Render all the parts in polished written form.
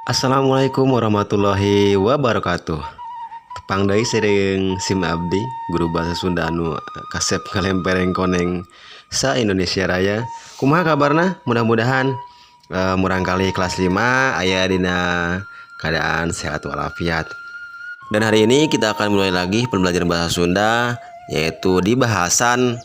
Assalamualaikum warahmatullahi wabarakatuh. Tepang deui sering sim abdi guru bahasa Sunda anu kasep kalempereng koneng sa Indonesia Raya. Kumaha kabarna? Mudah-mudahan murang kali kelas 5 aya dina keadaan sehat walafiat. Dan hari ini kita akan mulai lagi pembelajaran bahasa Sunda, yaitu di bahasan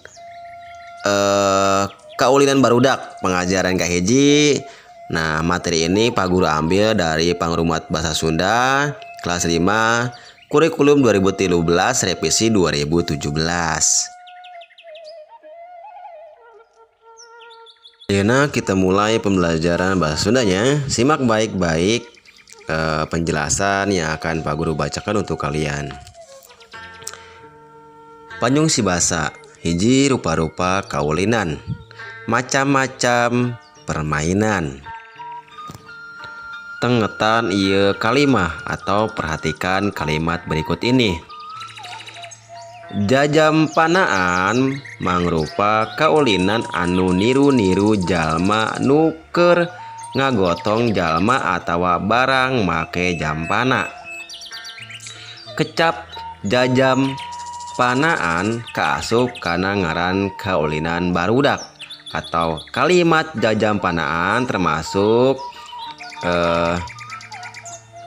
kaulinan barudak pengajaran kahiji. Nah, materi ini Pak Guru ambil dari Pangrumat Bahasa Sunda kelas 5 kurikulum 2013 revisi 2017. Ayeuna kita mulai pembelajaran bahasa Sundanya. Simak baik-baik penjelasan yang akan Pak Guru bacakan untuk kalian. Panjung si basa, hiji rupa-rupa kaulinan, macam-macam permainan. Tengetan ieu kalimah atau perhatikan kalimat berikut ini. Jajampanaan mangrupa kaulinan anu niru-niru jalma nu keur ngagotong jalma atawa barang make jampana. Kecap jajampanaan kaasup kana ngaran kaulinan barudak atau kalimat jajampanaan termasuk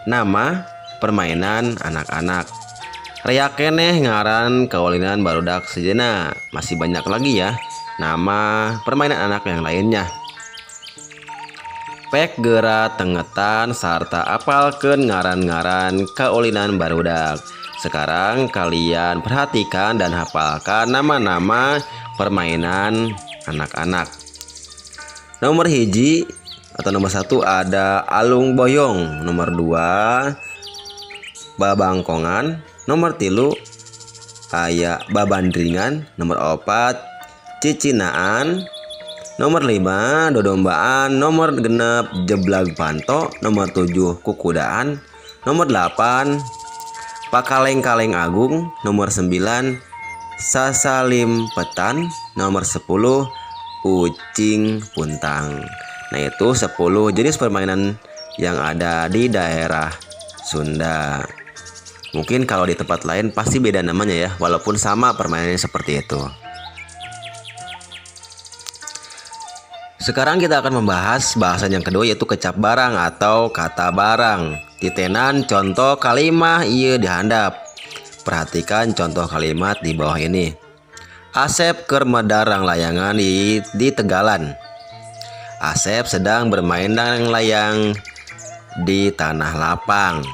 nama permainan anak-anak. Rea keneh ngaran kaulinan barudak sejeuna. Masih banyak lagi ya nama permainan anak yang lainnya. Pek geura tengetan sarta apalkeun ngaran-ngaran kaulinan barudak. Sekarang kalian perhatikan dan hafalkan nama-nama permainan anak-anak. Nomor hiji atau nomor 1 ada alung boyong, nomor 2 babangkongan, nomor 3 aya babandringan, nomor 4 cicinaan, nomor 5 dodombaan, nomor 6 jeblag panto, nomor 7 kukudaan, nomor 8 pakaleng-kaleng agung, nomor 9 sasalim petan, nomor 10 ucing puntang. Nah, itu 10 jenis permainan yang ada di daerah Sunda. Mungkin kalau di tempat lain pasti beda namanya ya, walaupun sama permainannya seperti itu. Sekarang kita akan membahas bahasan yang kedua, yaitu kecap barang atau kata barang. Titenan contoh kalimah ieu dihandap. Perhatikan contoh kalimat di bawah ini. Asep keur medarang layangan di Tegalan. Asep sedang bermain layang di tanah lapang.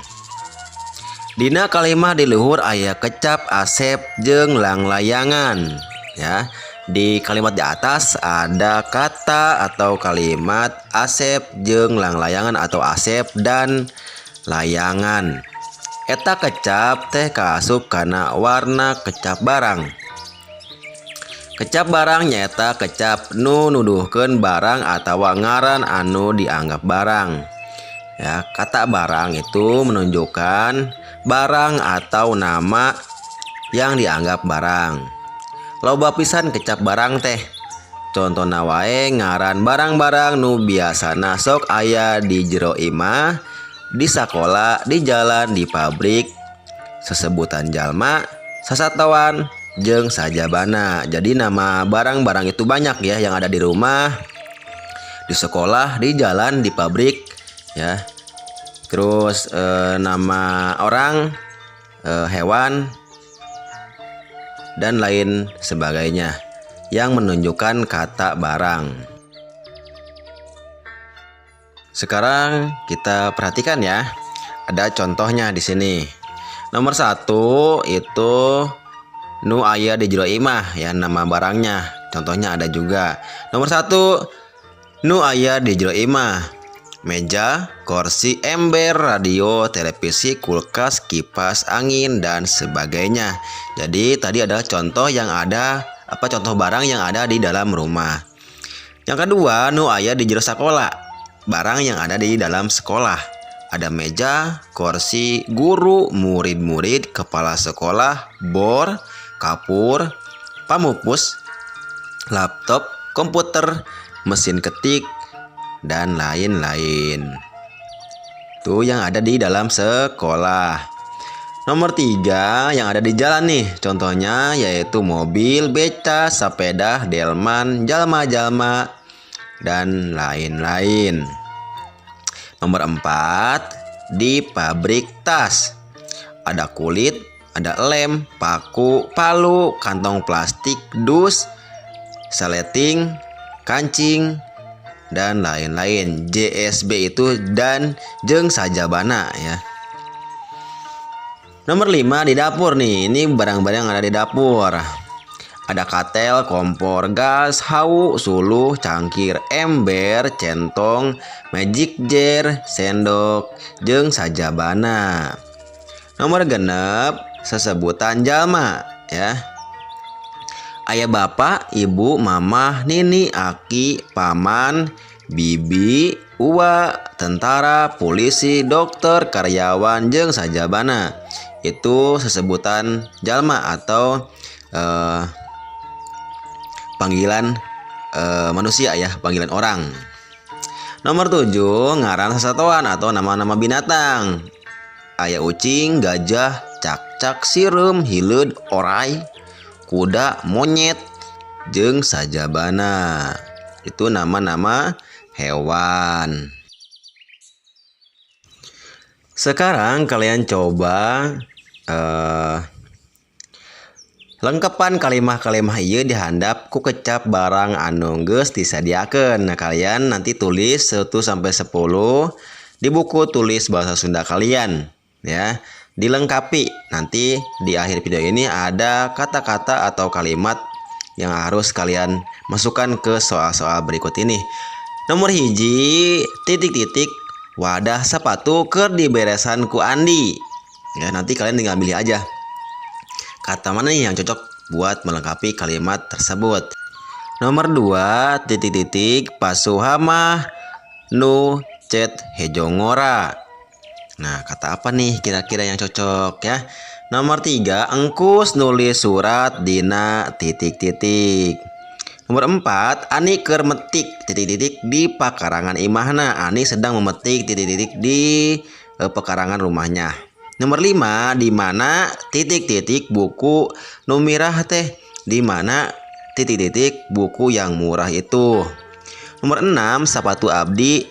Dina kalimah di luhur aya kecap Asep jeung layangan ya. Di kalimat di atas ada kata atau kalimat Asep jeung layangan atau Asep dan layangan. Eta kecap teh kaasup kana warna kecap barang. Kecap barang nyaeta kecap nu nuduhkeun barang atawa ngaran anu dianggap barang. Ya, kata barang itu menunjukkan barang atau nama yang dianggap barang. Loba pisan kecap barang teh. Contohna wae ngaran barang-barang nu biasana sok aya di jero imah, di sakola, di jalan, di pabrik, sesebutan jalma, sasatawan, jeung sajabana. Jadi nama barang-barang itu banyak ya, yang ada di rumah, di sekolah, di jalan, di pabrik ya. Terus nama orang, hewan dan lain sebagainya yang menunjukkan kata barang. Sekarang kita perhatikan ya. Ada contohnya di sini. Nomor 1 itu nu aya di jero imah ya, nama barangnya. Contohnya ada juga. Nomor 1 nu aya di jero imah. Meja, kursi, ember, radio, televisi, kulkas, kipas angin dan sebagainya. Jadi tadi ada contoh yang ada contoh barang yang ada di dalam rumah. Yang kedua, nu aya di jero sakola. Barang yang ada di dalam sekolah. Ada meja, kursi, guru, murid-murid, kepala sekolah, bor, kapur, pamupus, laptop, komputer, mesin ketik, dan lain-lain. itu yang ada di dalam sekolah. Nomor 3 yang ada di jalan nih, contohnya yaitu mobil, beca, sepeda, delman, jalma-jalma, dan lain-lain. Nomor 4 di pabrik tas. Ada kulit, ada lem, paku, palu, kantong plastik, dus, seleting, kancing, dan lain-lain. JSB itu dan jeung sajabana ya. Nomor 5 di dapur nih. Ini barang-barang yang ada di dapur. Ada katel, kompor, gas, hau, suluh, cangkir, ember, centong, magic jar, sendok, jeung sajabana. Nomor 6 sesebutan jalma ya. Ayah bapak, ibu, mama, nini, aki, paman, bibi, uwa, tentara, polisi, dokter, karyawan, jeung sajabana. Itu sesebutan jalma atau panggilan manusia ya, panggilan orang. Nomor 7 ngaran sasatoan atau nama-nama binatang. Aya ucing, gajah, cak-cak, sireum, hileud, orai, kuda, monyet, jeung sajabana. Itu nama-nama hewan. Sekarang kalian coba lengkapan kalimah-kalimah ieu dihandap ku kecap barang anu geus disadiakeun. Nah, kalian nanti tulis 1 sampai 10 di buku tulis bahasa Sunda kalian ya. Dilengkapi. Nanti di akhir video ini ada kata-kata atau kalimat yang harus kalian masukkan ke soal-soal berikut ini. Nomor 1 titik-titik wadah sepatu keur diberesan ku Andi. Ya, nanti kalian tinggal milih aja kata mana nih yang cocok buat melengkapi kalimat tersebut. Nomor 2 titik-titik pasuha mah nu cet hejongora. Nah, kata apa nih kira-kira yang cocok ya? Nomor 3 engkus nulis surat dina titik-titik. Nomor 4 Ani keur metik titik-titik di pekarangan imahna. Ani sedang memetik titik-titik di pekarangan rumahnya. Nomor 5 di mana titik-titik buku nu mirah teh, di mana titik-titik buku yang murah itu. Nomor 6 sepatu abdi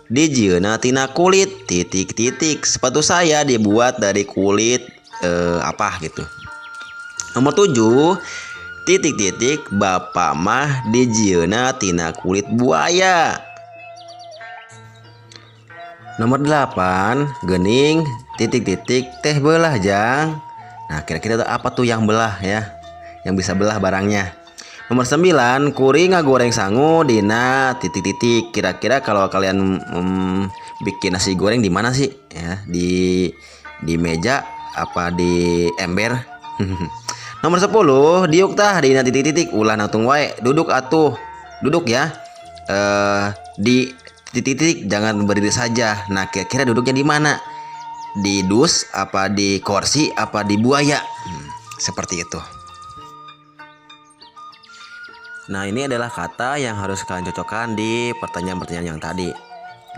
dijieuna tina kulit titik-titik. Sepatu saya dibuat dari kulit apa gitu. Nomor 7 titik-titik bapak mah dijieuna tina kulit buaya. Nomor 8 geuning titik-titik teh belah jang. Nah, kira-kira apa tuh yang belah ya, yang bisa belah barangnya. Nomor 9 kuring ngagoreng sangu dina titik-titik. Kira-kira kalau kalian bikin nasi goreng di mana sih ya? Di meja apa di ember? Nomor 10 diuk tah dina titik-titik. Ulah natung wae duduk atuh. Duduk ya. Di titik-titik jangan berdiri saja. Nah, kira-kira duduknya di mana? Di dus apa di kursi apa di buaya? Seperti itu. Nah, ini adalah kata yang harus kalian cocokkan di pertanyaan-pertanyaan yang tadi.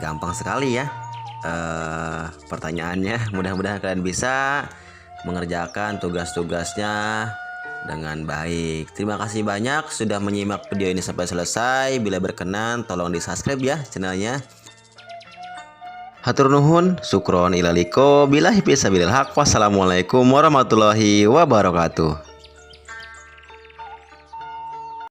Gampang sekali ya pertanyaannya. Mudah-mudahan kalian bisa mengerjakan tugas-tugasnya dengan baik. Terima kasih banyak sudah menyimak video ini sampai selesai. Bila berkenan tolong di subscribe ya channelnya. Hatur nuhun, sukron ilaliko, billahi fisabilil haq. Wassalamualaikum warahmatullahi wabarakatuh.